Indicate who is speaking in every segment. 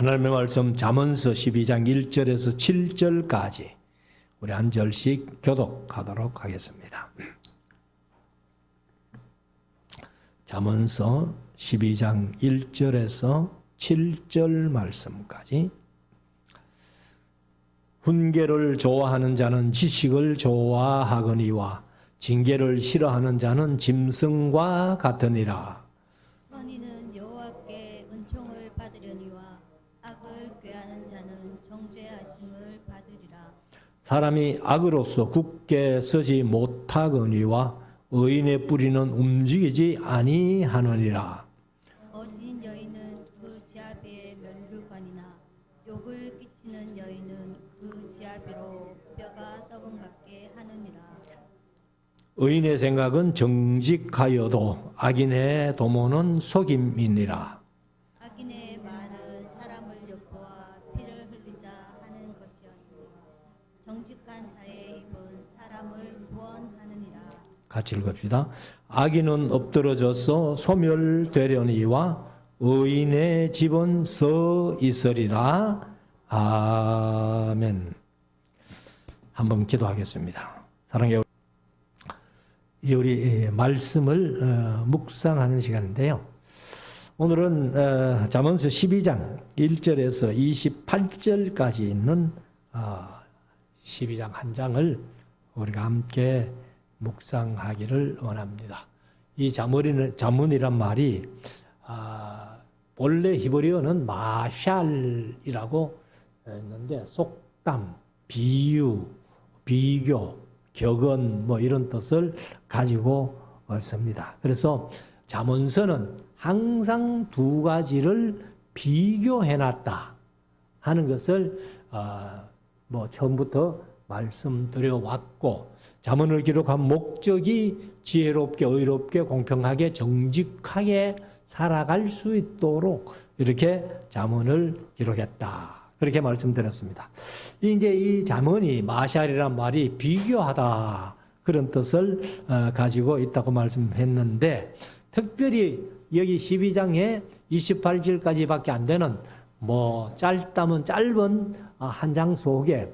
Speaker 1: 하나님의 말씀 잠언서 12장 1절에서 7절까지 우리 한 절씩 교독하도록 하겠습니다. 잠언서 12장 1절에서 7절 말씀까지. 훈계를 좋아하는 자는 지식을 좋아하거니와 징계를 싫어하는 자는 짐승과 같으니라.
Speaker 2: 선인은 여호와께 은총을 받으려니와 악을 꾀하는 자는 정죄하심을 받으리라.
Speaker 1: 사람이 악으로서 굳게 서지 못하거니와 의인의 뿌리는 움직이지 아니하느니라.
Speaker 2: 어진 여인은 그 지아비의 면류관이나 욕을 끼치는 여인은 그 지아비로 뼈가 썩은 같게 하느니라.
Speaker 1: 의인의 생각은 정직하여도 악인의 도모는 속임이니라.
Speaker 2: 악인의 말은 사람을 엿보아 피를 흘리자 하는 것이었고 정직한 자의 입은 사람을 구원하느니라.
Speaker 1: 같이 읽읍시다. 악인은 엎드러져서 소멸되려니와 의인의 집은 서 있으리라. 아멘. 한번 기도하겠습니다. 사랑해 우리 말씀을 묵상하는 시간인데요. 오늘은 잠언서 12장 1절에서 28절까지 있는 12장 한 장을 우리가 함께 묵상하기를 원합니다. 이 잠언이란 말이 본래 히브리어는 마샬이라고 했는데 속담, 비유, 비교, 격언 뭐 이런 뜻을 가지고 있습니다. 그래서 잠언서는 항상 두 가지를 비교해놨다 하는 것을 뭐 처음부터 말씀드려 왔고, 잠언을 기록한 목적이 지혜롭게, 의롭게, 공평하게, 정직하게 살아갈 수 있도록 이렇게 잠언을 기록했다. 그렇게 말씀드렸습니다. 이제 이 잠언이 마샬이란 말이 비교하다 그런 뜻을 가지고 있다고 말씀했는데, 특별히 여기 12장에 28절까지밖에 안 되는 뭐 짧다면 짧은 한 장 속에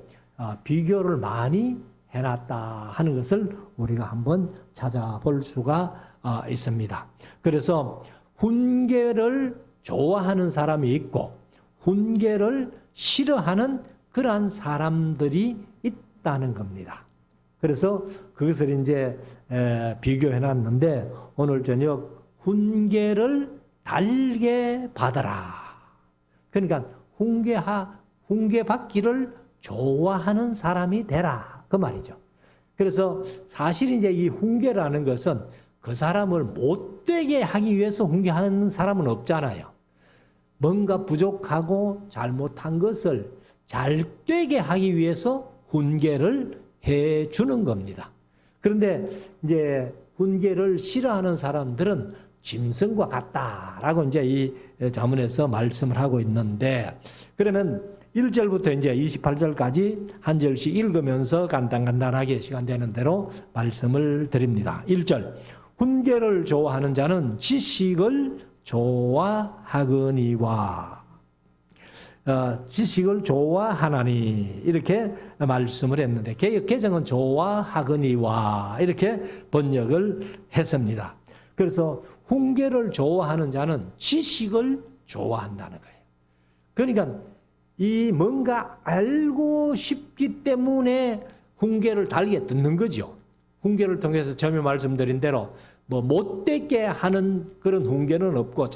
Speaker 1: 비교를 많이 해놨다 하는 것을 우리가 한번 찾아볼 수가 있습니다. 그래서 훈계를 좋아하는 사람이 있고 훈계를 싫어하는 그러한 사람들이 있다는 겁니다. 그래서 그것을 이제 비교해놨는데, 오늘 저녁 훈계를 달게 받아라. 그러니까 훈계받기를 좋아하는 사람이 되라. 그 말이죠. 그래서 사실 이제 이 훈계라는 것은 그 사람을 못되게 하기 위해서 훈계하는 사람은 없잖아요. 뭔가 부족하고 잘못한 것을 잘 되게 하기 위해서 훈계를 해 주는 겁니다. 그런데 이제 훈계를 싫어하는 사람들은 짐승과 같다라고 이제 이 잠언에서 말씀을 하고 있는데, 그러면 1절부터 이제 28절까지 한 절씩 읽으면서 간단하게 시간 되는 대로 말씀을 드립니다. 1절. 훈계를 좋아하는 자는 지식을 좋아하거니와 지식을 좋아하나니, 이렇게 말씀을 했는데 개정은 좋아하거니와 이렇게 번역을 했습니다. 그래서 훈계를 좋아하는 자는 지식을 좋아한다는 거예요. 그러니까 이 뭔가 알고 싶기 때문에 훈계를 달게 듣는 거죠. 훈계를 통해서 처음에 말씀드린 대로 뭐 못되게 하는 그런 훈계는 없고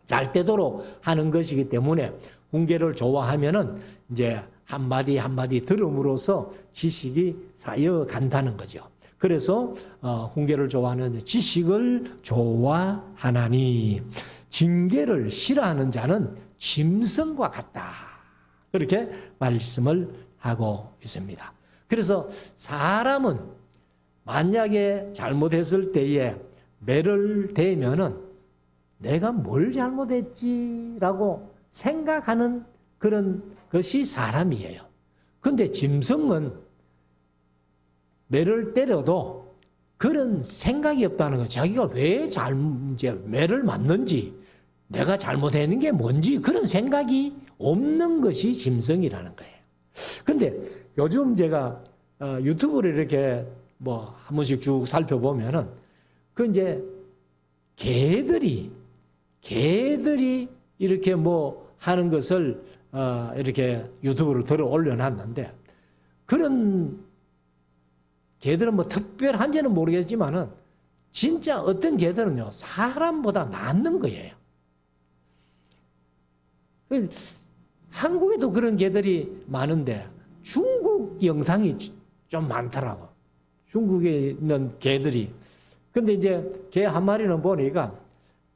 Speaker 1: 잘 되도록 하는 것이기 때문에 훈계를 좋아하면은 이제 한마디 한마디 들음으로써 지식이 쌓여간다는 거죠. 그래서 훈계를 좋아하는 지식을 좋아하나니 징계를 싫어하는 자는 짐승과 같다. 그렇게 말씀을 하고 있습니다. 그래서 사람은 만약에 잘못했을 때에 매를 대면은 내가 뭘 잘못했지라고 생각하는 그런 것이 사람이에요. 근데 짐승은 매를 때려도 그런 생각이 없다는 거예요. 자기가 왜 이제 매를 맞는지 내가 잘못했는 게 뭔지 그런 생각이 없는 것이 짐승이라는 거예요. 근데 요즘 제가 유튜브를 이렇게 뭐 한 번씩 쭉 살펴보면은 그 이제 개들이 이렇게 뭐 하는 것을 이렇게 유튜브를 들어 올려놨는데 그런 개들은 뭐 특별한지는 모르겠지만은 진짜 어떤 개들은요 사람보다 낫는 거예요. 한국에도 그런 개들이 많은데 중국 영상이 좀 많더라고. 중국에 있는 개들이. 근데 이제 개 한 마리는 보니까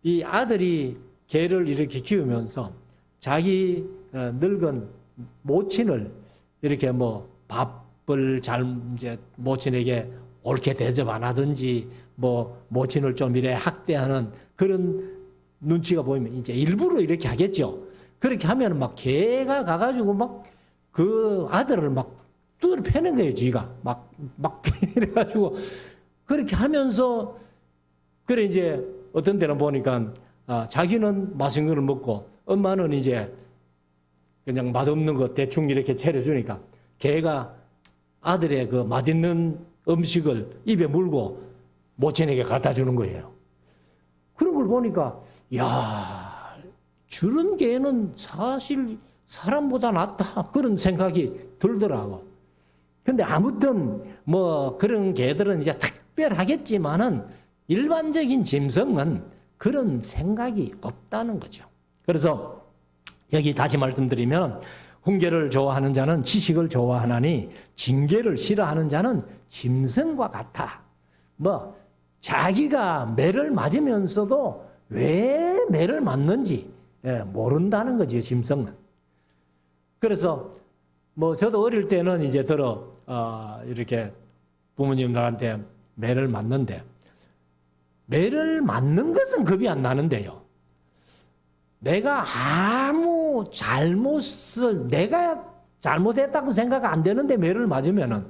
Speaker 1: 이 아들이 개를 이렇게 키우면서 자기 늙은 모친을 이렇게 뭐 밥을 잘 이제 모친에게 옳게 대접 안 하든지 뭐 모친을 좀 이래 학대하는 그런 눈치가 보이면 이제 일부러 이렇게 하겠죠. 그렇게 하면 막 개가 가가지고 막 그 아들을 막 두드려 패는 거예요, 쥐가. 막 이래가지고 그렇게 하면서 그래 이제 어떤 때는 보니까 자기는 맛있는 걸 먹고 엄마는 이제 그냥 맛없는 거 대충 이렇게 차려주니까 개가 아들의 그 맛있는 음식을 입에 물고 모친에게 갖다 주는 거예요. 그런 걸 보니까 야, 저런 개는 사실 사람보다 낫다 그런 생각이 들더라고. 근데 아무튼 뭐 그런 개들은 이제 특별하겠지만은 일반적인 짐승은 그런 생각이 없다는 거죠. 그래서 여기 다시 말씀드리면 훈계를 좋아하는 자는 지식을 좋아하나니 징계를 싫어하는 자는 짐승과 같아. 뭐 자기가 매를 맞으면서도 왜 매를 맞는지 모른다는 거죠, 짐승은. 그래서 뭐 저도 어릴 때는 이제 이렇게 부모님들한테 매를 맞는데 매를 맞는 것은 겁이 안 나는데요. 내가 내가 잘못했다고 생각 안 되는데 매를 맞으면은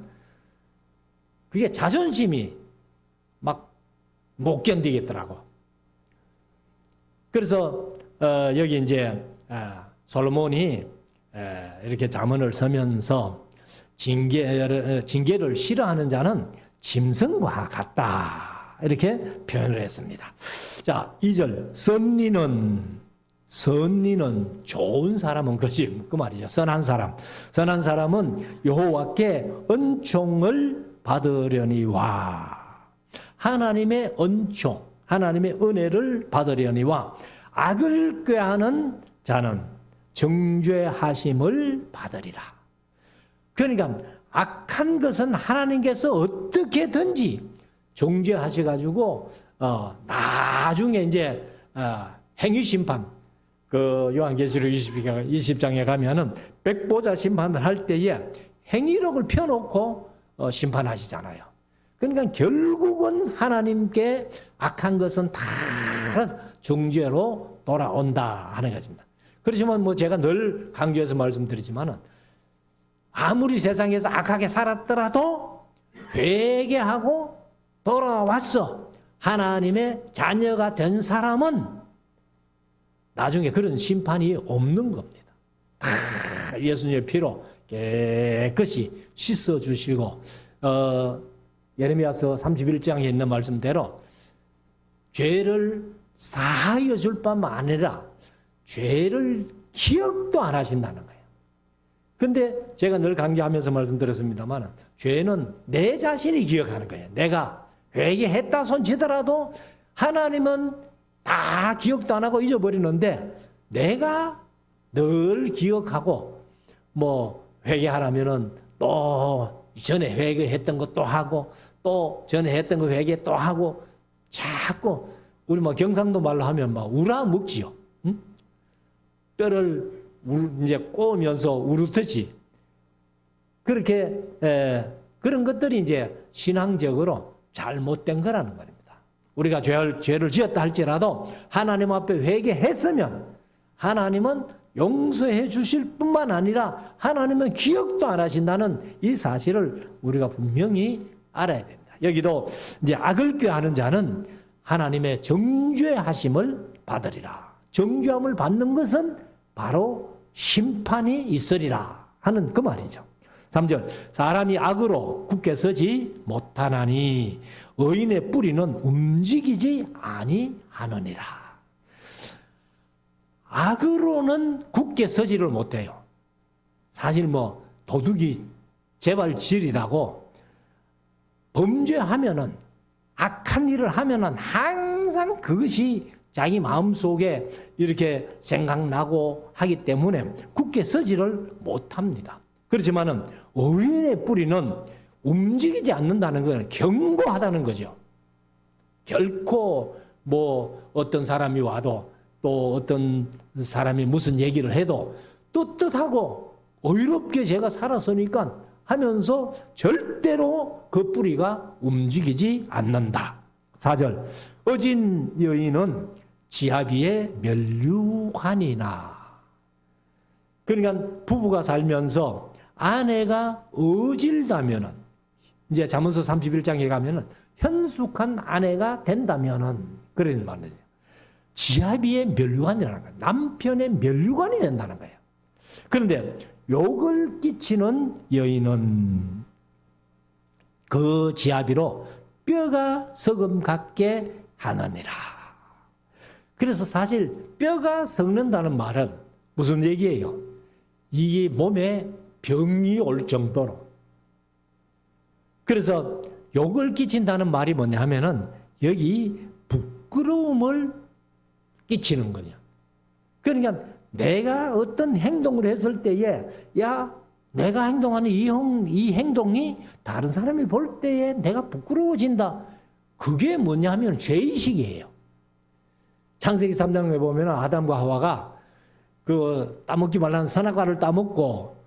Speaker 1: 그게 자존심이 막 못 견디겠더라고. 그래서 여기 이제 솔로몬이 이렇게 잠언을 서면서 징계를 싫어하는 자는 짐승과 같다. 이렇게 표현을 했습니다. 자, 2절. 선리는 좋은 사람은 그 말이죠. 선한 사람은 여호와께 은총을 받으려니와 하나님의 은총, 하나님의 은혜를 받으려니와 악을 꾀하는 자는 정죄하심을 받으리라. 그러니까 악한 것은 하나님께서 어떻게든지 정죄하셔가지고 나중에 이제 행위 심판 그 요한계시록 20장에 가면은 백보자 심판을 할 때에 행위록을 펴놓고 심판하시잖아요. 그러니까 결국은 하나님께 악한 것은 다 정죄로 돌아온다 하는 것입니다. 그렇지만 뭐 제가 늘 강조해서 말씀드리지만은 아무리 세상에서 악하게 살았더라도 회개하고 돌아왔어 하나님의 자녀가 된 사람은 나중에 그런 심판이 없는 겁니다. 다 예수님의 피로 깨끗이 씻어주시고 예레미야서 31장에 있는 말씀대로 죄를 사하여 줄 뿐만 아니라 죄를 기억도 안 하신다는 거예요. 근데 제가 늘 강조하면서 말씀드렸습니다만 죄는 내 자신이 기억하는 거예요. 내가 회개했다 손치더라도 하나님은 다 기억도 안 하고 잊어버리는데 내가 늘 기억하고 뭐 회개하라면은 또 전에 회개했던 것도 하고 또 전에 했던 거 회개 또 하고 자꾸 우리 뭐 경상도 말로 하면 막 우라먹지요. 응? 뼈를 이제 꼬으면서 우르듯이 그렇게 그런 것들이 이제 신앙적으로 잘못된 거라는 겁니다. 우리가 죄를 지었다 할지라도 하나님 앞에 회개했으면 하나님은 용서해 주실 뿐만 아니라 하나님은 기억도 안 하신다는 이 사실을 우리가 분명히 알아야 됩니다. 여기도 이제 악을 꾀하는 자는 하나님의 정죄하심을 받으리라. 정죄함을 받는 것은 바로 심판이 있으리라 하는 그 말이죠. 3절 사람이 악으로 굳게 서지 못하나니 의인의 뿌리는 움직이지 아니하느니라. 악으로는 굳게 서지를 못해요. 사실 뭐 도둑이 제발 지리라고 범죄하면은 악한 일을 하면은 항상 그것이 자기 마음속에 이렇게 생각나고 하기 때문에 굳게 서지를 못합니다. 그렇지만은 의인의 뿌리는 움직이지 않는다는 건 견고하다는 거죠. 결코 뭐 어떤 사람이 와도 또 어떤 사람이 무슨 얘기를 해도 떳떳하고 의롭게 제가 살았으니까 하면서 절대로 그 뿌리가 움직이지 않는다. 4절 어진 여인은 지아비의 면류관이나. 그러니까 부부가 살면서 아내가 어질다면은 이제 잠언서 31장에 가면은 현숙한 아내가 된다면은 그런 말이에요. 지아비의 면류관이라는 거예요. 남편의 면류관이 된다는 거예요. 그런데 욕을 끼치는 여인은 그 지아비로 뼈가 썩음 같게 하느니라. 그래서 사실 뼈가 썩는다는 말은 무슨 얘기예요? 이게 몸에 병이 올 정도로. 그래서 욕을 끼친다는 말이 뭐냐 하면은 여기 부끄러움을 끼치는 거냐. 그러니까 내가 어떤 행동을 했을 때에 야 내가 행동하는 이 행동이 다른 사람이 볼 때에 내가 부끄러워진다. 그게 뭐냐 하면 죄의식이에요. 창세기 3장에 보면 아담과 하와가 그 따먹지 말라는 선악과를 따먹고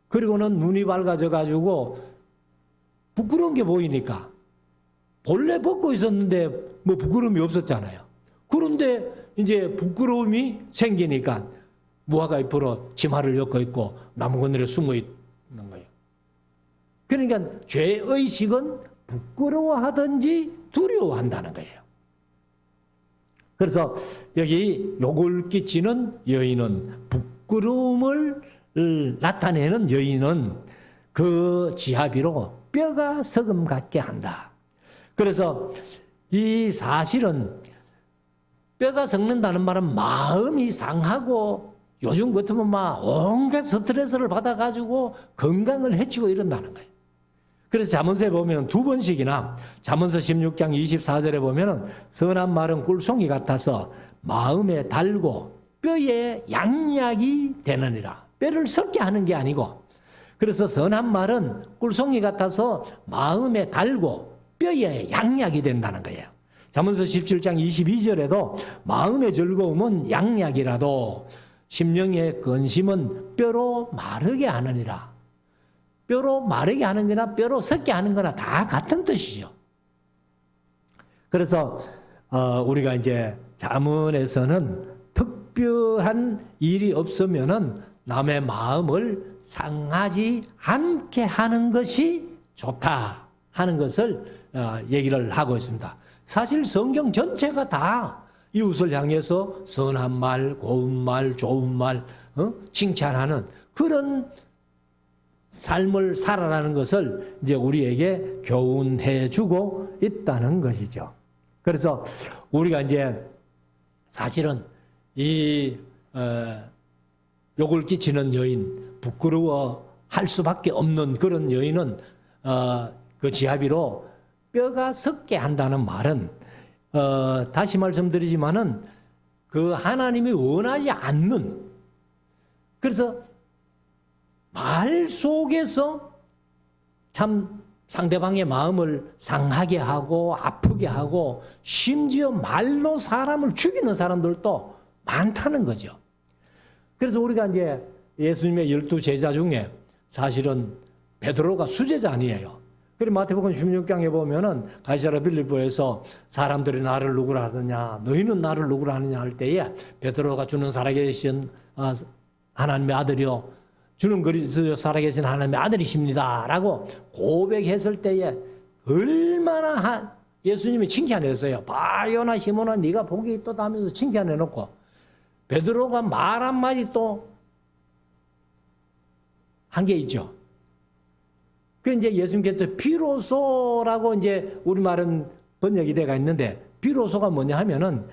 Speaker 1: 그리고는 눈이 밝아져 가지고 부끄러운 게 보이니까 본래 벗고 있었는데 뭐 부끄러움이 없었잖아요. 그런데 이제 부끄러움이 생기니까 무화과 잎으로 치마를 엮어 있고 나무 그늘에 숨어 있는 거예요. 그러니까 죄의식은 부끄러워하든지 두려워한다는 거예요. 그래서 여기 욕을 끼치는 여인은 부끄러움을 나타내는 여인은 그 지아비로 뼈가 썩음 같게 한다. 그래서 이 사실은 뼈가 썩는다는 말은 마음이 상하고 요즘 같으면 막 온갖 스트레스를 받아가지고 건강을 해치고 이런다는 거예요. 그래서 잠언서에 보면 두 번씩이나 잠언서 16장 24절에 보면 선한 말은 꿀송이 같아서 마음에 달고 뼈에 양약이 되느니라. 뼈를 썩게 하는 게 아니고 그래서 선한 말은 꿀송이 같아서 마음에 달고 뼈에 양약이 된다는 거예요. 잠언서 17장 22절에도 마음의 즐거움은 양약이라도 심령의 근심은 뼈로 마르게 하느니라. 뼈로 마르게 하는 거나 뼈로 썩게 하는 거나 다 같은 뜻이죠. 그래서 우리가 이제 잠언에서는 특별한 일이 없으면은 남의 마음을 상하지 않게 하는 것이 좋다 하는 것을 얘기를 하고 있습니다. 사실 성경 전체가 다 이웃을 향해서 선한 말, 고운 말, 좋은 말, 칭찬하는 그런 삶을 살아라는 것을 이제 우리에게 교훈해 주고 있다는 것이죠. 그래서 우리가 이제 사실은 이 욕을 끼치는 여인, 부끄러워할 수밖에 없는 그런 여인은 그 지아비로 뼈가 썩게 한다는 말은 다시 말씀드리지만은 그 하나님이 원하지 않는 그래서 말 속에서 참 상대방의 마음을 상하게 하고 아프게 하고 심지어 말로 사람을 죽이는 사람들도 많다는 거죠. 그래서 우리가 이제 예수님의 12제자 중에 사실은 베드로가 수제자 아니에요. 그리고 마태복음 16장에 보면은 가이사랴 빌립보에서 사람들이 나를 누구라 하느냐, 너희는 나를 누구라 하느냐 할 때에 베드로가 주는 살아계신 하나님의 아들이요, 주는 그리스도 살아계신 하나님의 아들이십니다라고 고백했을 때에 얼마나 예수님이 칭찬했어요. 바요나 시몬아 네가 복이 있도다 하면서 칭찬해놓고 베드로가 말 한마디 또 한 게 있죠. 그 이제 예수님께서 비로소라고 이제 우리말은 번역이 돼가 있는데 비로소가 뭐냐 하면은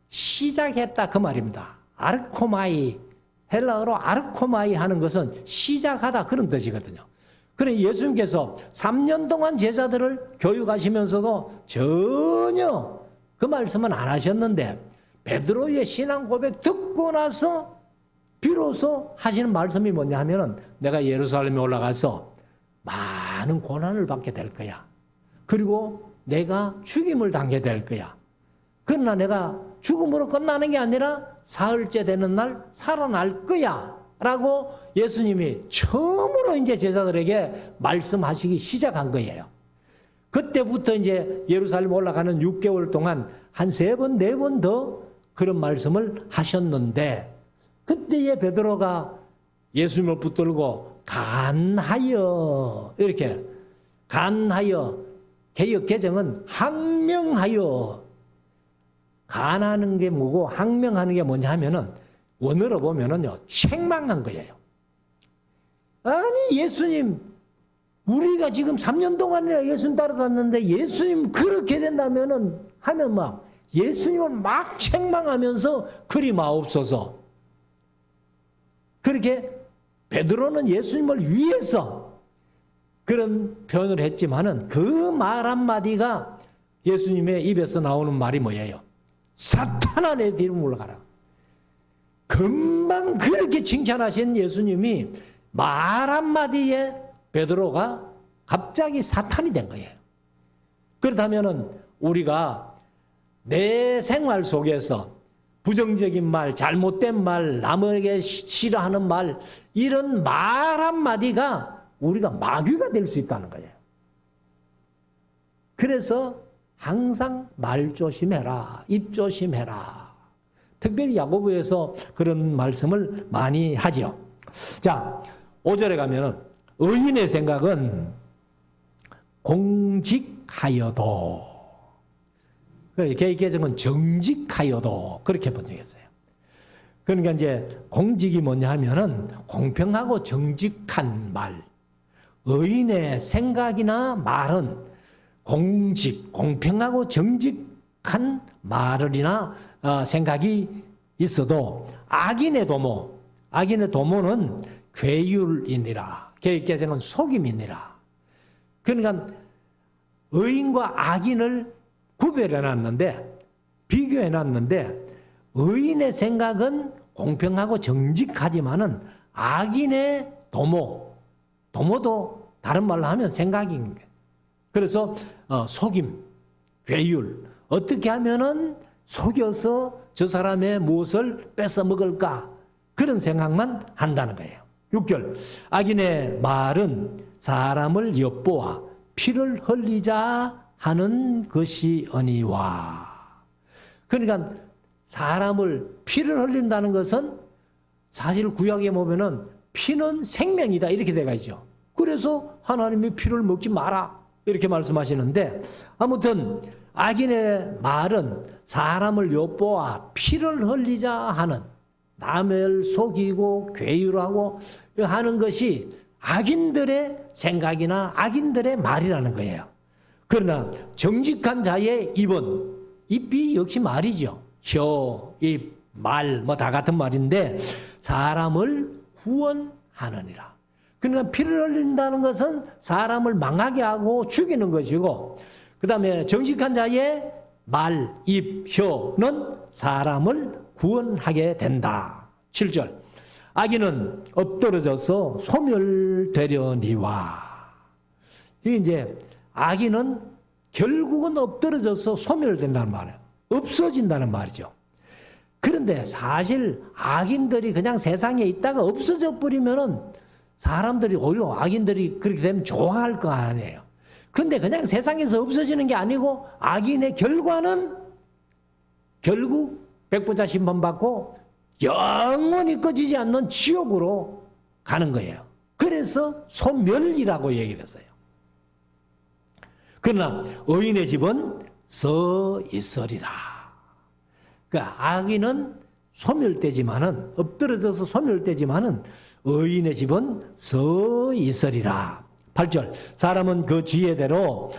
Speaker 1: 시작했다 그 말입니다. 아르코마이, 헬라어로 아르코마이 하는 것은 시작하다 그런 뜻이거든요. 그래 예수님께서 3년 동안 제자들을 교육하시면서도 전혀 그 말씀은 안 하셨는데 베드로의 신앙 고백 듣고 나서 비로소 하시는 말씀이 뭐냐 하면은 내가 예루살렘에 올라가서 많은 고난을 받게 될 거야. 그리고 내가 죽임을 당하게 될 거야. 그러나 내가 죽음으로 끝나는 게 아니라 사흘째 되는 날 살아날 거야. 라고 예수님이 처음으로 이제 제자들에게 말씀하시기 시작한 거예요. 그때부터 이제 예루살렘 올라가는 6개월 동안 한 3번, 4번 더 그런 말씀을 하셨는데 그때에 베드로가 예수님을 붙들고 간하여 이렇게 간하여 개역 개정은 항명하여 간하는 게 뭐고 항명하는 게 뭐냐 하면은 원어로 보면은요 책망한 거예요. 아니 예수님 우리가 지금 3년 동안이나 예수님 따라다녔는데 예수님 그렇게 된다면은 하면 막 예수님을 막 책망하면서 그리 마옵소서. 그렇게 베드로는 예수님을 위해서 그런 표현을 했지만은 그 말 한마디가 예수님의 입에서 나오는 말이 뭐예요? 사탄아 내 뒤로 물러가라. 금방 그렇게 칭찬하신 예수님이 말 한마디에 베드로가 갑자기 사탄이 된 거예요. 그렇다면은 우리가 내 생활 속에서 부정적인 말, 잘못된 말, 남에게 싫어하는 말 이런 말 한마디가 우리가 마귀가 될 수 있다는 거예요. 그래서 항상 말 조심해라, 입 조심해라. 특별히 야고보에서 그런 말씀을 많이 하죠. 자, 5절에 가면은 의인의 생각은 공직하여도 개정은 정직하여도 그렇게 번역했어요. 그러니까 이제 공직이 뭐냐 하면은 공평하고 정직한 말. 의인의 생각이나 말은 공직, 공평하고 정직한 말이나 생각이 있어도 악인의 도모는 괴율이니라. 개정은 속임이니라. 그러니까 의인과 악인을 구별해 놨는데 비교해 놨는데 의인의 생각은 공평하고 정직하지만은 악인의 도모도 다른 말로 하면 생각인 거예요. 그래서 속임, 괴율 어떻게 하면은 속여서 저 사람의 무엇을 뺏어 먹을까 그런 생각만 한다는 거예요. 6절 악인의 말은 사람을 엿보아 피를 흘리자 하는 것이니와. 그러니까 사람을 피를 흘린다는 것은 사실 구약에 보면은 피는 생명이다 이렇게 되어 있죠. 그래서 하나님이 피를 먹지 마라 이렇게 말씀하시는데 아무튼 악인의 말은 사람을 엿보아 피를 흘리자 하는 남을 속이고 괴율하고 하는 것이 악인들의 생각이나 악인들의 말이라는 거예요. 그러나 정직한 자의 입이 역시 말이죠. 혀, 입, 말 뭐 다 같은 말인데 사람을 구원하느니라. 그러니까 피를 흘린다는 것은 사람을 망하게 하고 죽이는 것이고 그 다음에 정직한 자의 말, 입, 혀는 사람을 구원하게 된다. 7절 악인은 엎드러져서 소멸되려니와. 이게 이제 악인은 결국은 엎드러져서 소멸된다는 말이에요. 없어진다는 말이죠. 그런데 사실 악인들이 그냥 세상에 있다가 없어져 버리면은 사람들이 오히려 악인들이 그렇게 되면 좋아할 거 아니에요. 근데 그냥 세상에서 없어지는 게 아니고 악인의 결과는 결국 백보자 심판받고 영원히 꺼지지 않는 지옥으로 가는 거예요. 그래서 소멸이라고 얘기를 했어요. 그러나 의인의 집은 서 있으리라. 그러니까 악인은 소멸되지만은, 엎드러져서 소멸되지만은 의인의 집은 서 있으리라. 8절. 사람은 그 지혜대로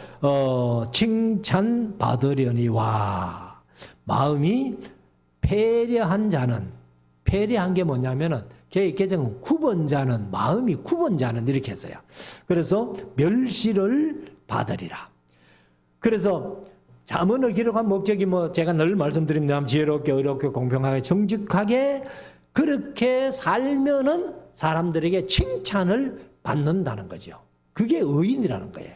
Speaker 1: 칭찬받으려니와. 마음이 패려한 자는, 패려한 게 뭐냐면은 개정은 9번자는, 마음이 9번자는 이렇게 했어요. 그래서 멸시를 받으리라. 그래서 잠언을 기록한 목적이 뭐 제가 늘 말씀드립니다. 지혜롭게, 의롭게, 공평하게, 정직하게 그렇게 살면은 사람들에게 칭찬을 받는다는 거죠. 그게 의인이라는 거예요.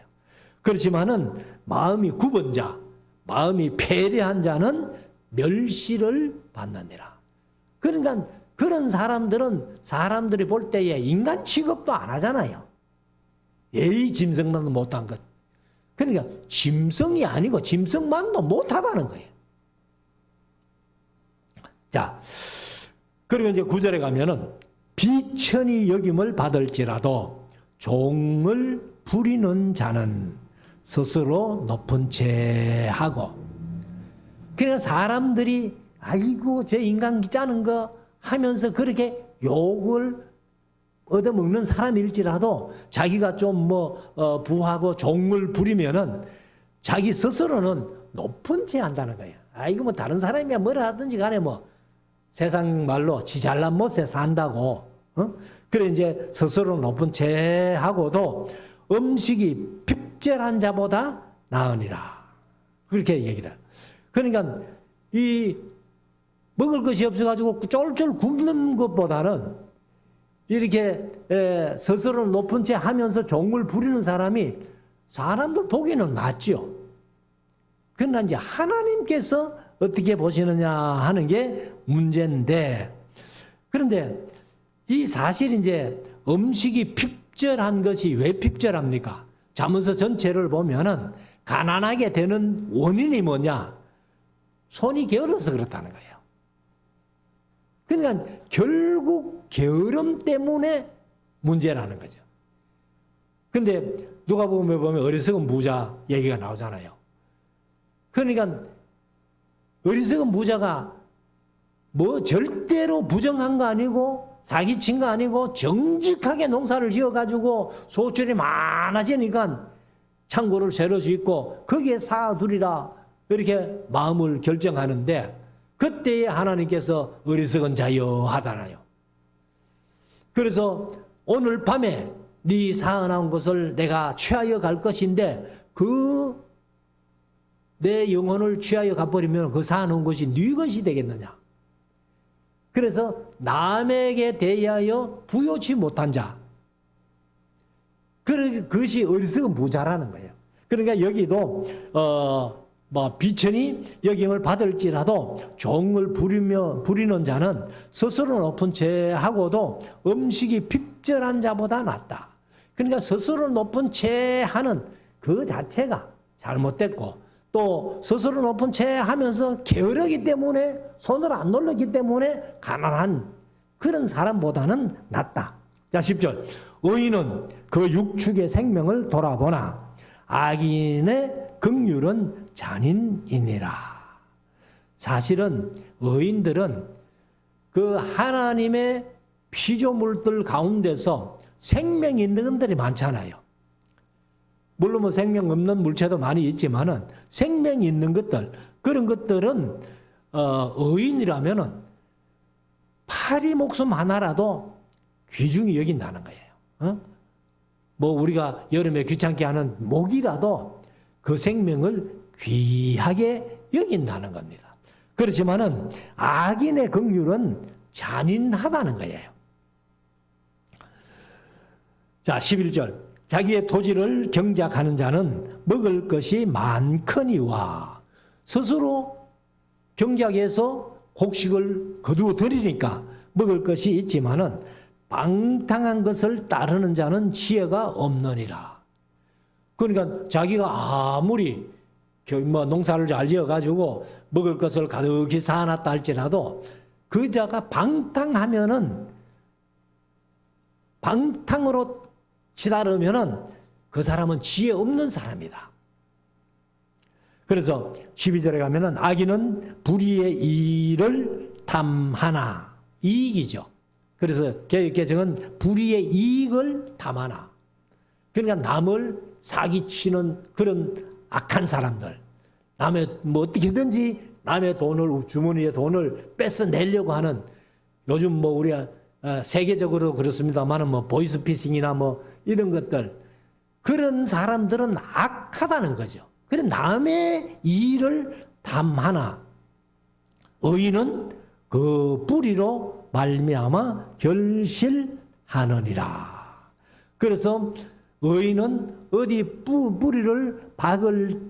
Speaker 1: 그렇지만은 마음이 9번자, 마음이 패려한 자는 멸시를 받느니라. 그러니까 그런 사람들은 사람들이 볼 때에 인간 취급도 안 하잖아요. 예의 짐승만도 못한 것. 그러니까 짐승이 아니고 짐승만도 못하다는 거예요. 자, 그리고 이제 9절에 가면은 비천히 여김을 받을지라도 종을 부리는 자는 스스로 높은 채 하고, 그냥 사람들이 아이고 저 인간 짜는 거 하면서 그렇게 욕을 얻어먹는 사람일지라도 자기가 좀 부하고 종을 부리면은 자기 스스로는 높은 채 한다는 거예요. 아이고 뭐 다른 사람이야 뭐라 하든지 간에 뭐 세상 말로 지 잘난 못에 산다고. 그래 이제 스스로 높은 채 하고도 음식이 핍절한 자보다 나으니라. 그렇게 얘기를 해요. 그러니까 이 먹을 것이 없어가지고 쫄쫄 굶는 것보다는 이렇게 스스로 높은 채 하면서 종을 부리는 사람이 사람들 보기에는 낫죠. 그러나 이제 하나님께서 어떻게 보시느냐 하는 게 문제인데, 그런데 이 사실 이제 음식이 핍절한 것이 왜 핍절합니까? 잠언서 전체를 보면은 가난하게 되는 원인이 뭐냐? 손이 게을러서 그렇다는 거예요. 그러니까 결국 게으름 때문에 문제라는 거죠. 근데 누가 보면 어리석은 부자 얘기가 나오잖아요. 그러니까 어리석은 부자가 뭐 절대로 부정한 거 아니고 사기친 거 아니고 정직하게 농사를 지어가지고 소출이 많아지니까 창고를 새로 짓고 거기에 쌓아두리라 이렇게 마음을 결정하는데, 그때에 하나님께서 어리석은 자여 하잖아요. 그래서 오늘 밤에 네 쌓아놓은 것을 내가 취하여 갈 것인데 그 내 영혼을 취하여 가버리면 그 쌓아놓은 것이 네 것이 되겠느냐. 그래서 남에게 대하여 부요치 못한 자, 그것이 어리석은 부자라는 거예요. 그러니까 여기도 비천히 여김을 받을지라도 종을 부리는 자는 스스로 높은 채 하고도 음식이 핍절한 자보다 낫다. 그러니까 스스로 높은 채 하는 그 자체가 잘못됐고, 또 스스로 높은 채 하면서 게으르기 때문에 손을 안 놀렸기 때문에 가난한 그런 사람보다는 낫다. 자, 10절. 의인은 그 육축의 생명을 돌아보나 악인의 긍휼은 잔인이니라. 사실은 의인들은 그 하나님의 피조물들 가운데서 생명이 있는 것들이 많잖아요. 물론 뭐 생명 없는 물체도 많이 있지만은 생명이 있는 것들, 그런 것들은 의인이라면은 파리 목숨 하나라도 귀중히 여긴다는 거예요. 뭐 우리가 여름에 귀찮게 하는 모기라도 그 생명을 귀하게 여긴다는 겁니다. 그렇지만은 악인의 긍휼은 잔인하다는 거예요. 자, 11절. 자기의 토지를 경작하는 자는 먹을 것이 많거니와. 스스로 경작해서 곡식을 거두어 들이니까 먹을 것이 있지만은 방탕한 것을 따르는 자는 지혜가 없느니라. 그러니까 자기가 아무리 농사를 잘 지어가지고 먹을 것을 가득히 쌓아놨다 할지라도 그 자가 방탕하면은, 방탕으로 치달으면은 그 사람은 지혜 없는 사람이다. 그래서 12절에 가면은 악인은 불의의 일을 탐하나. 이익이죠. 그래서 개역 개정은 불의의 이익을 탐하나. 그러니까 남을 사기치는 그런 악한 사람들. 남의 뭐 어떻게든지 남의 돈을 주머니에 돈을 뺏어내려고 하는 요즘 뭐 우리가 세계적으로 그렇습니다만은 뭐 보이스피싱이나 뭐 이런 것들 그런 사람들은 악하다는 거죠. 그래 남의 일을 탐하나 의인은 그 뿌리로 말미암아 결실하느니라. 그래서 의인은 어디 뿌리를 박을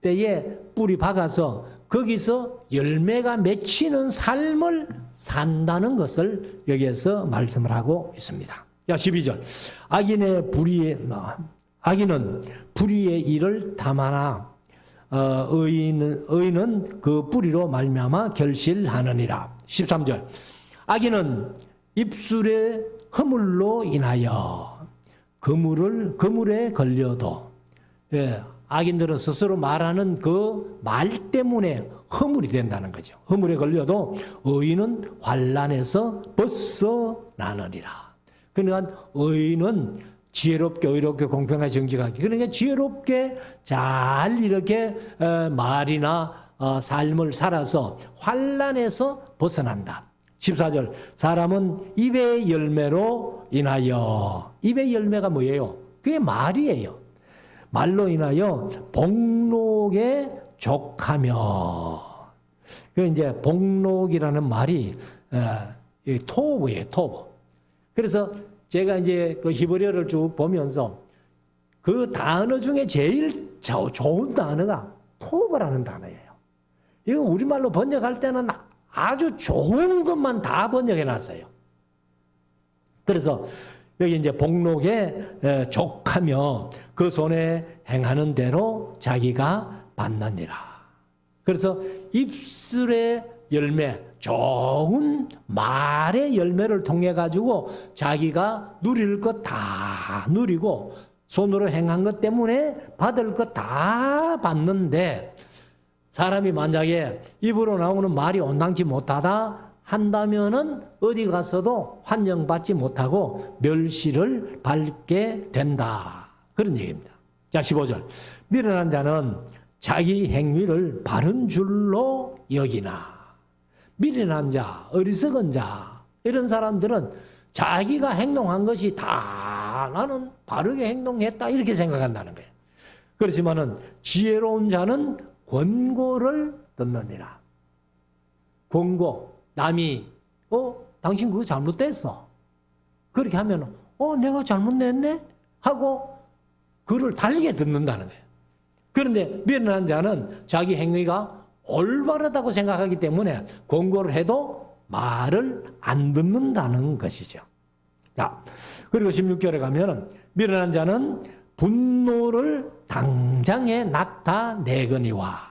Speaker 1: 때에 뿌리 박아서 거기서 열매가 맺히는 삶을 산다는 것을 여기에서 말씀을 하고 있습니다. 자, 12절. 악인은 불의의 일을 탐하나 의인은 그 뿌리로 말미암아 결실하느니라. 13절. 악인은 입술의 허물로 인하여 그물에 걸려도 악인들은 스스로 말하는 그 말 때문에 허물이 된다는 거죠. 허물에 걸려도 의인은 환난에서 벗어나느니라. 그러니까 의인은 지혜롭게 의롭게 공평하게 정직하게 그러니까 지혜롭게 잘 이렇게 말이나 삶을 살아서 환난에서 벗어난다. 14절. 사람은 입의 열매로 인하여 입의 열매가 뭐예요? 그게 말이에요. 말로 인하여 복록에 족하며 그 이제 복록이라는 말이 토브예요, 토브. 그래서 제가 이제 그 히브리어를 쭉 보면서 그 단어 중에 제일 좋은 단어가 토브라는 단어예요. 이거 우리말로 번역할 때는 아주 좋은 것만 다 번역해 놨어요. 그래서 여기 이제 복록에 족하며 그 손에 행하는 대로 자기가 받느니라. 그래서 입술의 열매, 좋은 말의 열매를 통해 가지고 자기가 누릴 것 다 누리고 손으로 행한 것 때문에 받을 것 다 받는데 사람이 만약에 입으로 나오는 말이 온당치 못하다 한다면은 어디 가서도 환영받지 못하고 멸시를 받게 된다. 그런 얘기입니다. 자, 15절. 미련한 자는 자기 행위를 바른 줄로 여기나. 미련한 자, 어리석은 자, 이런 사람들은 자기가 행동한 것이 다 나는 바르게 행동했다 이렇게 생각한다는 거예요. 그렇지만은 지혜로운 자는 권고를 듣느니라. 권고. 남이 당신 그거 잘못됐어. 그렇게 하면 내가 잘못냈네 하고 그를 달게 듣는다는 거예요. 그런데 미련한 자는 자기 행위가 올바르다고 생각하기 때문에 권고를 해도 말을 안 듣는다는 것이죠. 자, 그리고 16절에 가면은 미련한 자는 분노를 당장에 나타내거니와.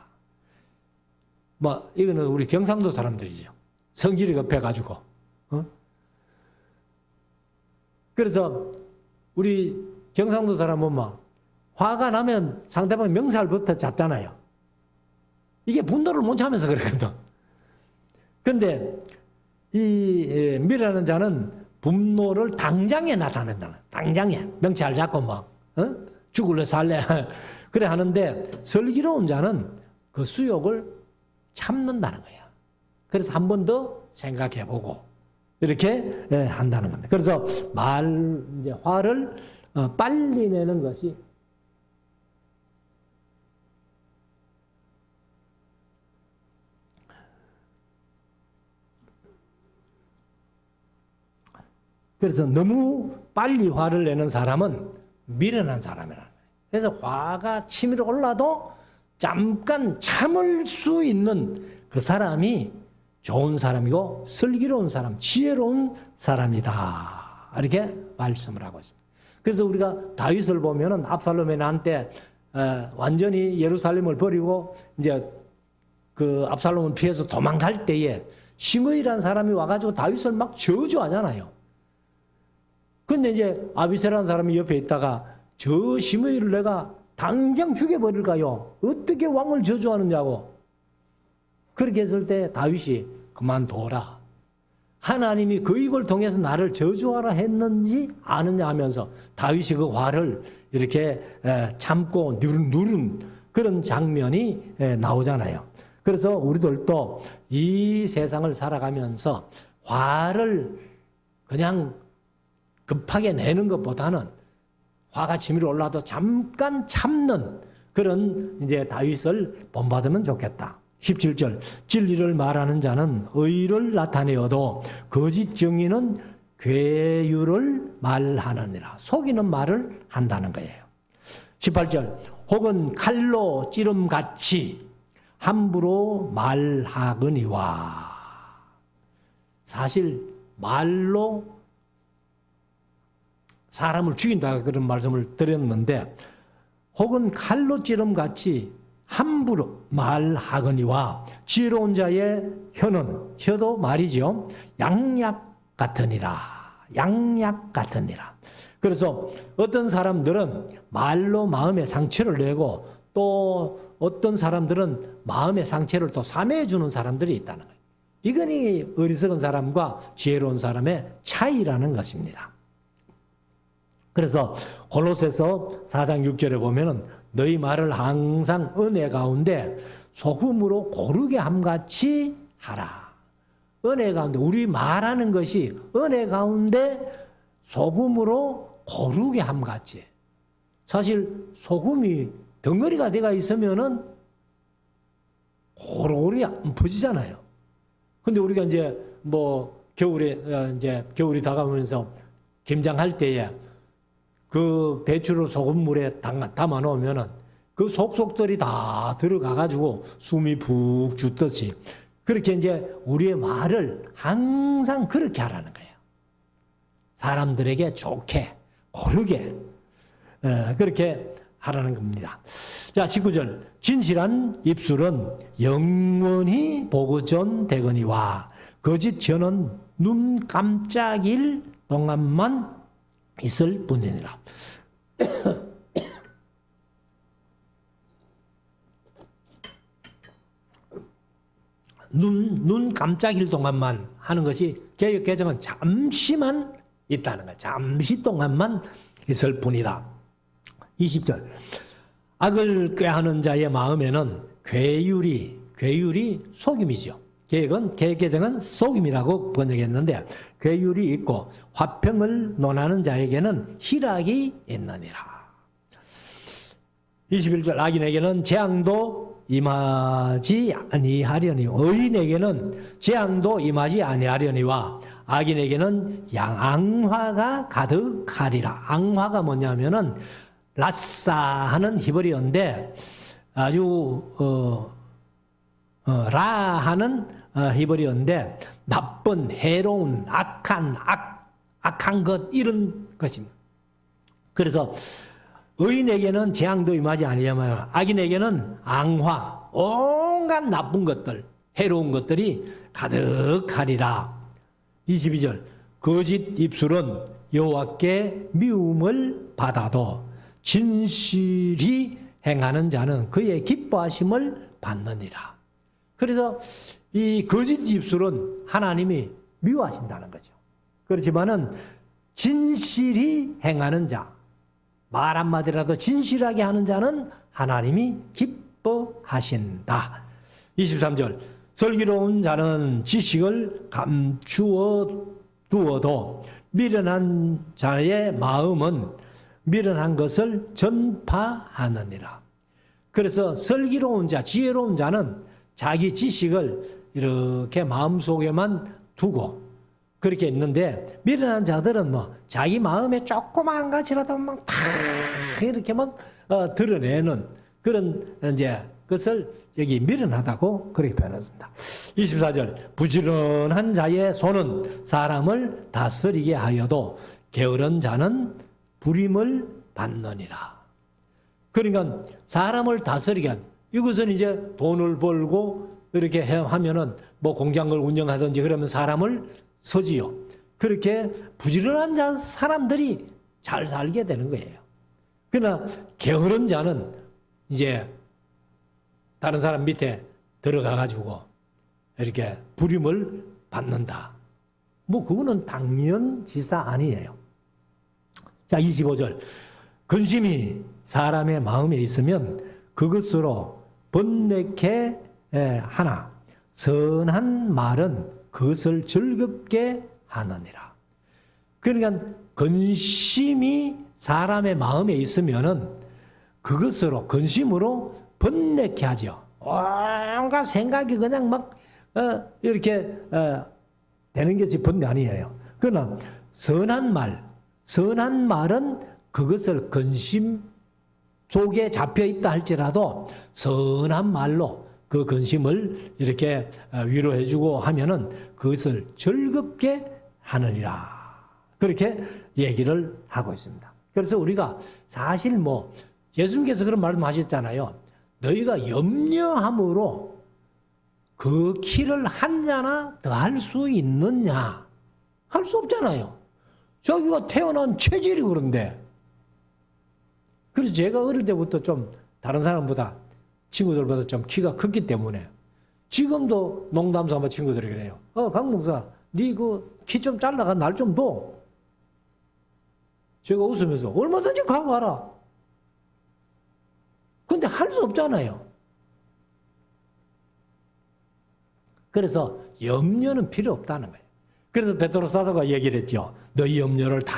Speaker 1: 뭐 이거는 우리 경상도 사람들이죠. 성질이 급해가지고. 그래서 우리 경상도 사람은 뭐 화가 나면 상대방 명살부터 잡잖아요. 이게 분노를 못 참아서 그렇거든. 그런데 이 미련한 자는 분노를 당장에 나타낸다는. 당장에 명찰 잡고 막 죽을래 살래 그래 하는데 슬기로운 자는 그 수욕을 참는다는 거예요. 그래서 한 번 더 생각해보고 이렇게 한다는 겁니다. 그래서 이제 화를 빨리 내는 것이 그래서 너무 빨리 화를 내는 사람은 미련한 사람이라는 거예요. 그래서 화가 치밀어 올라도 잠깐 참을 수 있는 그 사람이 좋은 사람이고 슬기로운 사람, 지혜로운 사람이다. 이렇게 말씀을 하고 있습니다. 그래서 우리가 다윗을 보면은 압살롬이 나한테 완전히 예루살렘을 버리고 이제 그 압살롬을 피해서 도망갈 때에 시므이라는 사람이 와가지고 다윗을 막 저주하잖아요. 근데 이제 아비새라는 사람이 옆에 있다가 저 시므이를 내가 당장 죽여버릴까요? 어떻게 왕을 저주하느냐고. 그렇게 했을 때 다윗이 그만둬라. 하나님이 그 입을 통해서 나를 저주하라 했는지 아느냐 하면서 다윗이 그 화를 이렇게 참고 누른 그런 장면이 나오잖아요. 그래서 우리들도 이 세상을 살아가면서 화를 그냥 급하게 내는 것보다는 화가 치밀어 올라도 잠깐 참는 그런 이제 다윗을 본받으면 좋겠다. 17절 진리를 말하는 자는 의를 나타내어도 거짓 정의는 괴유를 말하느니라. 속이는 말을 한다는 거예요. 18절 혹은 칼로 찌름같이 함부로 말하거니와. 사실 말로 사람을 죽인다 그런 말씀을 드렸는데 혹은 칼로 찌름같이 함부로 말하거니와 지혜로운 자의 혀도 말이죠. 양약 같으니라. 양약 같으니라. 그래서 어떤 사람들은 말로 마음에 상처를 내고 또 어떤 사람들은 마음의 상처를 또 사매해 주는 사람들이 있다는 거예요. 이건이 어리석은 사람과 지혜로운 사람의 차이라는 것입니다. 그래서 골로새서 4장 6절에 보면은 너희 말을 항상 은혜 가운데 소금으로 고르게 함같이 하라. 은혜 가운데 우리 말하는 것이 은혜 가운데 소금으로 고르게 함같이. 사실 소금이 덩어리가 돼가 있으면은 고루고루 안 퍼지잖아요. 근데 우리가 이제 뭐 겨울이 다가오면서 김장할 때에 그 배추를 소금물에 담아 놓으면은 그 속속들이 다 들어가 가지고 숨이 푹 죽듯이 그렇게 이제 우리의 말을 항상 그렇게 하라는 거예요. 사람들에게 좋게 고르게 그렇게 하라는 겁니다. 자, 19절 진실한 입술은 영원히 보거전 되거니와 거짓 혀는 눈 깜짝일 동안만 있을 뿐이니라. 눈 깜짝일 동안만 하는 것이 개역 개정은 잠시만 있다는 거야. 잠시 동안만 있을 뿐이다. 20절 악을 꾀하는 자의 마음에는 괴율이 속임이죠. 개혁 개정은 속임이라고 번역했는데 괴율이 있고 화평을 논하는 자에게는 희락이 있느니라. 21절 악인에게는 재앙도 임하지 아니하려니 의인에게는 재앙도 임하지 아니하려니와 악인에게는 양앙화가 가득하리라. 앙화가 뭐냐면은 라싸하는 히브리어인데 아주 라하는 히브리어인데 나쁜, 해로운, 악한 것 이런 것입니다. 그래서 의인에게는 재앙도 임하지 아니하며 악인에게는 앙화, 온갖 나쁜 것들, 해로운 것들이 가득하리라. 22절 거짓 입술은 여호와께 미움을 받아도 진실이 행하는 자는 그의 기뻐하심을 받느니라. 그래서 이 거짓 입술은 하나님이 미워하신다는 거죠. 그렇지만은 진실이 행하는 자, 말 한마디라도 진실하게 하는 자는 하나님이 기뻐하신다. 23절 슬기로운 자는 지식을 감추어 두어도 미련한 자의 마음은 미련한 것을 전파하느니라. 그래서 슬기로운 자, 지혜로운 자는 자기 지식을 이렇게 마음속에만 두고 그렇게 있는데 미련한 자들은 뭐 자기 마음에 조그마한 가지라도 막 다 이렇게 막 드러내는 그런 이제 것을 여기 미련하다고 그렇게 표현했습니다. 24절 부지런한 자의 손은 사람을 다스리게 하여도 게으른 자는 불임을 받느니라. 그러니까 사람을 다스리게 한 이것은 이제 돈을 벌고 이렇게 하면은 뭐 공장을 운영하든지 그러면 사람을 서지요. 그렇게 부지런한 사람들이 잘 살게 되는 거예요. 그러나 게으른 자는 이제 다른 사람 밑에 들어가 가지고 이렇게 부림을 받는다. 뭐 그거는 당연지사 아니에요. 자, 25절. 근심이 사람의 마음에 있으면 그것으로 번뇌케 하나 선한 말은 그것을 즐겁게 하느니라. 그러니까 근심이 사람의 마음에 있으면은 그것으로 근심으로 번뇌케 하죠. 온갖 생각이 그냥 막 이렇게 되는 것이 번뇌 아니에요. 그러나 선한 말은 그것을 근심 속에 잡혀 있다 할지라도 선한 말로 그 근심을 이렇게 위로해주고 하면은 그것을 즐겁게 하느니라. 그렇게 얘기를 하고 있습니다. 그래서 우리가 사실 뭐 예수님께서 그런 말씀하셨잖아요. 너희가 염려함으로 그 키를 한자나 더 할 수 있느냐? 할 수 없잖아요. 자기가 태어난 체질이 그런데. 그래서 제가 어릴 때부터 좀 다른 사람보다 친구들보다 좀 키가 컸기 때문에 지금도 농담 삼아 친구들이 그래요. 강 목사, 네 그 키 좀 잘라가 날 좀 둬. 제가 웃으면서 얼마든지 가고 가라. 근데 할 수 없잖아요. 그래서 염려는 필요 없다는 거예요. 그래서 베드로 사도가 얘기를 했죠. 너희 염려를 다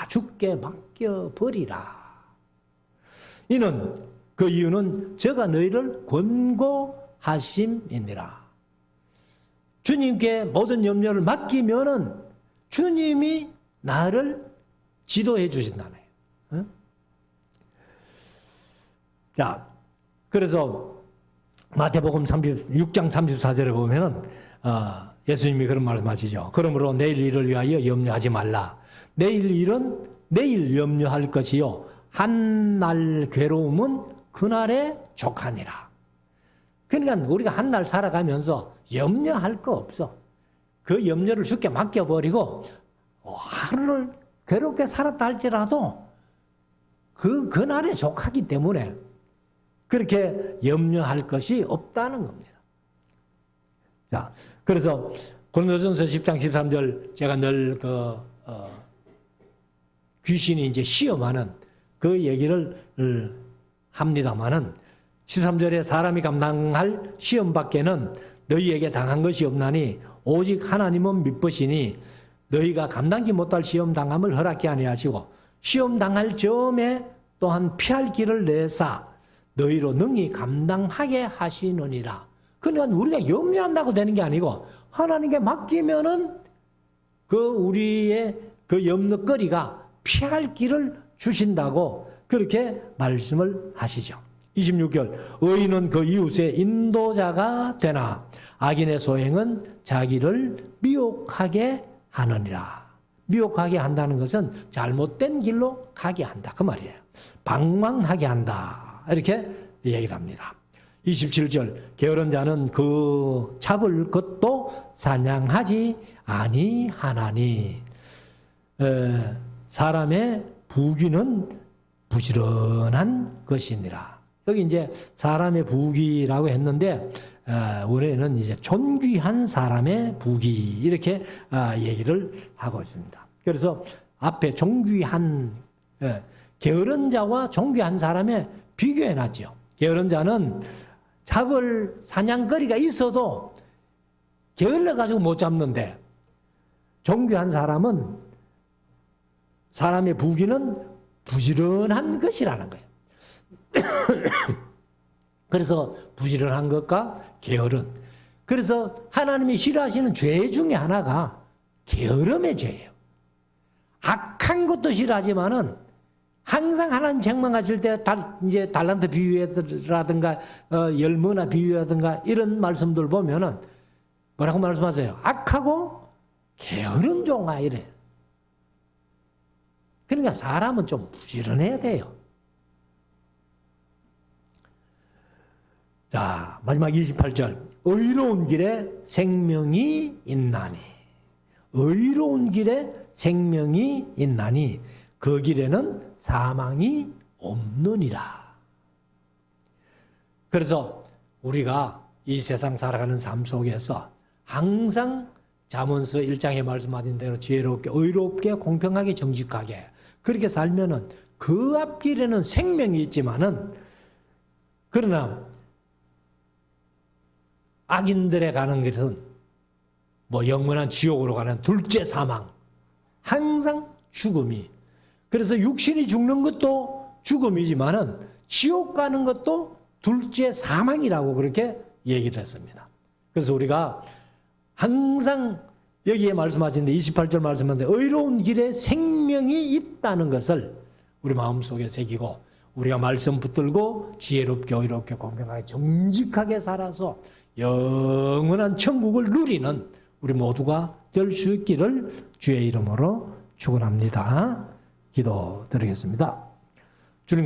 Speaker 1: 주께 맡겨버리라. 그 이유는 저가 너희를 권고하심이니라. 주님께 모든 염려를 맡기면은 주님이 나를 지도해 주신다는 거예요. 응? 자, 그래서 마태복음 6장 34절에 보면은 예수님이 그런 말씀하시죠. 그러므로 내일 일을 위하여 염려하지 말라. 내일 일은 내일 염려할 것이요 한날 괴로움은 그날에 족하니라. 그러니까 우리가 한날 살아가면서 염려할 거 없어. 그 염려를 주께 맡겨버리고 하루를 괴롭게 살았다 할지라도 그날에 족하기 때문에 그렇게 염려할 것이 없다는 겁니다. 자, 그래서 고린도전서 10장 13절 제가 늘 귀신이 이제 시험하는 그 얘기를 합니다만은 13절에 사람이 감당할 시험 밖에는 너희에게 당한 것이 없나니 오직 하나님은 믿으시니 너희가 감당치 못할 시험 당함을 허락케 아니하시고 시험 당할 점에 또한 피할 길을 내사 너희로 능히 감당하게 하시느니라. 그러니까 우리가 염려한다고 되는 게 아니고 하나님께 맡기면은 우리의 그 염려거리가 피할 길을 주신다고 그렇게 말씀을 하시죠. 26절 의인은 그 이웃의 인도자가 되나 악인의 소행은 자기를 미혹하게 하느니라. 미혹하게 한다는 것은 잘못된 길로 가게 한다 그 말이에요. 방황하게 한다 이렇게 얘기를 합니다. 27절 게으른 자는 그 잡을 것도 사냥하지 아니하나니 사람의 부귀는 부지런한 것이니라. 여기 이제 사람의 부귀라고 했는데 원래는 이제 존귀한 사람의 부귀 이렇게 얘기를 하고 있습니다. 그래서 앞에 존귀한 게으른 자와 존귀한 사람의 비교해 놨죠. 게으른 자는 잡을 사냥거리가 있어도 게을러 가지고 못 잡는데 존귀한 사람은 사람의 부귀는 부지런한 것이라는 거예요. 그래서 부지런한 것과 게으른. 그래서 하나님이 싫어하시는 죄 중에 하나가 게으름의 죄예요. 악한 것도 싫어하지만은 항상 하나님 책망하실 때 이제 달란트 비유라든가 열무나 비유라든가 이런 말씀들 보면은 뭐라고 말씀하세요? 악하고 게으른 종아 이래. 그러니까 사람은 좀 부지런해야 돼요. 자, 마지막 28절. 의로운 길에 생명이 있나니. 의로운 길에 생명이 있나니 그 길에는 사망이 없느니라. 그래서 우리가 이 세상 살아가는 삶 속에서 항상 잠언서 1장에 말씀하신 대로 지혜롭게 의롭게 공평하게 정직하게 그렇게 살면은 그 앞길에는 생명이 있지만은 그러나 악인들에 가는 것은 뭐 영원한 지옥으로 가는 둘째 사망 항상 죽음이 그래서 육신이 죽는 것도 죽음이지만은 지옥 가는 것도 둘째 사망이라고 그렇게 얘기를 했습니다. 그래서 우리가 항상 여기에 말씀하신데 28절 말씀하는데 의로운 길에 생명이 있다는 것을 우리 마음속에 새기고 우리가 말씀 붙들고 지혜롭게 의롭게 공평하게 정직하게 살아서 영원한 천국을 누리는 우리 모두가 될 수 있기를 주의 이름으로 축원합니다. 기도드리겠습니다. 주님